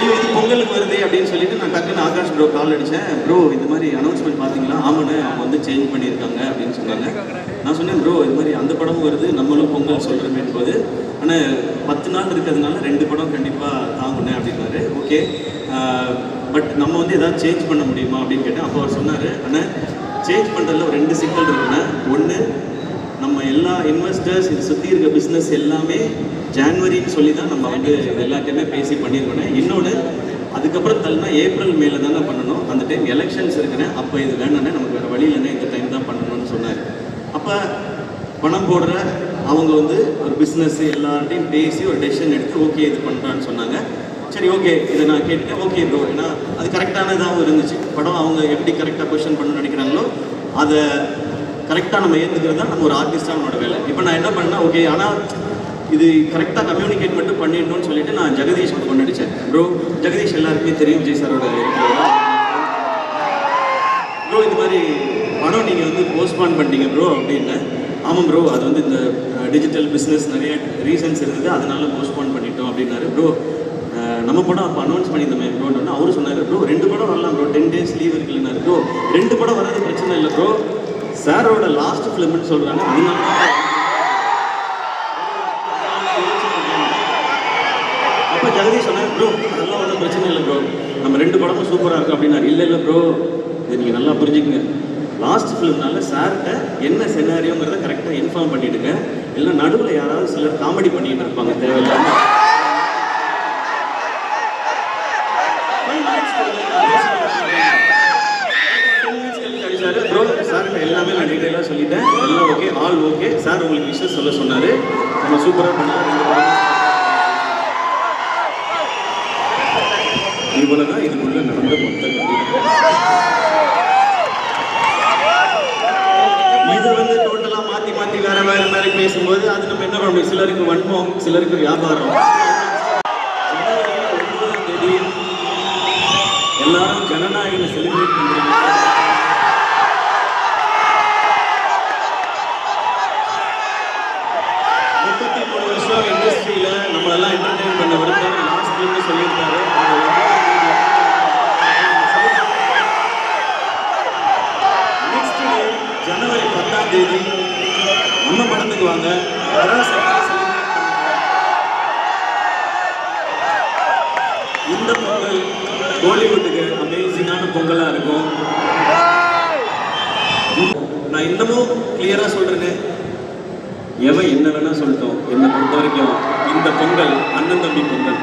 ஐயோ இது பொங்கலுக்கு வருது அப்படின்னு சொல்லிட்டு நான் டக்குன்னு ஆகாஷ் ப்ரோ கால் அடித்தேன். ப்ரோ இது மாதிரி அனௌன்ஸ்மெண்ட் பார்த்தீங்களா? ஆமாண்ணே அவங்க வந்து சேஞ்ச் பண்ணியிருக்காங்க அப்படின்னு சொன்னாங்க. நான் சொன்னேன் ப்ரோ இது மாதிரி அந்த படமும் வருது நம்மளும் பொங்கல் சொல்கிறோமேன் போது, ஆனால் 10 நாள் இருக்கிறதுனால 2 படம் கண்டிப்பாக தாங்குனே அப்படின்னாரு. ஓகே பட் நம்ம வந்து எதாவது சேஞ்ச் பண்ண முடியுமா அப்படின்னு கேட்டேன். அப்போ அவர் சொன்னார், ஆனால் சேஞ்ச் பண்ணுறதுல ஒரு 2 சிக்கல் இருக்குன்னா, ஒன்று நம்ம எல்லா இன்வெஸ்டர்ஸ் இது சுற்றி இருக்க பிஸ்னஸ் எல்லாமே ஜான்வரின்னு சொல்லி தான் நம்ம வந்து இது எல்லாத்தையுமே பேசி பண்ணியிருக்கோம். இன்னொன்று அதுக்கப்புறம் தள்ளினா ஏப்ரல் மேல தானே பண்ணணும். அந்த டைம் எலெக்ஷன்ஸ் இருக்குன்னு, அப்போ இது வேணும்னா நமக்கு வேறு வழி இல்லைன்னா இந்த டைம் தான் பண்ணணும்னு சொன்னார். அப்போ பணம் போடுற அவங்க வந்து ஒரு பிஸ்னஸ் எல்லார்ட்டையும் பேசி ஒரு டெசிஷன் எடுத்து ஓகே இது பண்ணுறான்னு சொன்னாங்க. சரி ஓகே இதை நான் கேட்டுட்டேன். ஓகே ப்ரோ, ஏன்னா அது கரெக்டானதாகவும் இருந்துச்சு. படம் அவங்க எப்படி கரெக்டாக பொசிஷன் பண்ணணும்னு நினைக்கிறாங்களோ அதை கரெக்டாக நம்ம ஏற்றுக்கிறது தான் நம்ம ஒரு ஆர்டிஸ்டாக நம்மளோட வேலை. இப்போ நான் என்ன பண்ணேன், ஓகே ஆனால் இது கரெக்டாக கம்யூனிகேட் மட்டும் பண்ணிடணும்னு சொல்லிட்டு நான் ஜெகதீஷ் கொண்டு அடித்தேன். ப்ரோ ஜெகதீஷ் எல்லாருக்குமே தெரியும், விஜய் சாரோட ப்ரோ இது மாதிரி படம் நீங்கள் வந்து போஸ்ட்பான் பண்ணிட்டீங்க ப்ரோ அப்படின்னு. ஆமாம் ப்ரோ அது வந்து இந்த டிஜிட்டல் பிஸ்னஸ் நிறைய ரீசன்ஸ் இருந்தது அதனால போஸ்ட்பான் பண்ணிட்டோம் அப்படின்னாரு. ப்ரோ நம்ம படம் அப்போ அனௌன்ஸ் பண்ணியிருந்தோமே ப்ரோன்னு அவரு சொன்னார். ப்ரோ 2 படம் வரலாம் ப்ரோ, 10 days லீவ் இருக்குல்லைனாரு. ப்ரோ 2 படம் வராது பிரச்சனை இல்லை ப்ரோ, சாரோட லாஸ்ட் ஃபிலிம்னு சொல்கிறாங்க அதனால அப்போ ஜெகதீஷ் சொன்னார். ப்ரோ அதெல்லாம் ஒன்றும் பிரச்சனை இல்லை ப்ரோ, நம்ம 2 படமும் சூப்பராக இருக்கும் அப்படின்னாரு. இல்லை ப்ரோ இது நீங்கள் நல்லா புரிஞ்சுக்கங்க, லாஸ்ட் ஃபிலிம்னால சார்கிட்ட என்ன செனாரியோங்கிறத கரெக்டாக இன்ஃபார்ம் பண்ணிவிடுங்க. இல்லை நடுவில் யாராவது சிலர் காமெடி பண்ணிகிட்டு இருப்பாங்க தேவையில்லாமல். ப்ரோ சார்கிட்ட எல்லாமே நான் டீட்டெயிலாக சொல்லிட்டேன், எல்லாம் ஓகே ஆல் ஓகே. சார் உங்களுக்கு விஷயம் சொல்ல சொன்னார், நம்ம சூப்பராக பண்ணலாம். 2 படம் இவ்வளோதான் இதுக்குள்ளே நடந்த மொத்த இது வந்து டோட்டலாக மாற்றி மாற்றி வேறு வேறு மாதிரி பேசும்போது அது நம்ம என்ன பண்ண முடியும், சிலருக்கு வன்மம் சிலருக்கு வியாபாரம். ஜனவரி 9ஆம் தேதி எல்லாரும் ஜனநாயகனை செலிப்ரேட் பண்ணுறாங்க. 33 வருஷம் இண்டஸ்ட்ரியில் நம்மளெல்லாம் என்டர்டெயின் பண்ண விரும்பாங்க லாஸ்ட் ஃபிலிம்னு சொல்லியிருக்காரு. நெக்ஸ்ட் டே ஜனவரி 10ஆம் தேதி நம்ம படத்துக்கு வாங்க. இந்த பொங்கல் பாலிவுட்டுக்கு அமேசிங்கான பொங்கலாக இருக்கும். நான் இன்னமும் கிளியராக சொல்கிறேன்னு, எவன் என்ன வேணால் சொல்லிட்டோம், என்னை பொறுத்த வரைக்கும் இந்த பொங்கல் அண்ணன் தம்பி பொங்கல்.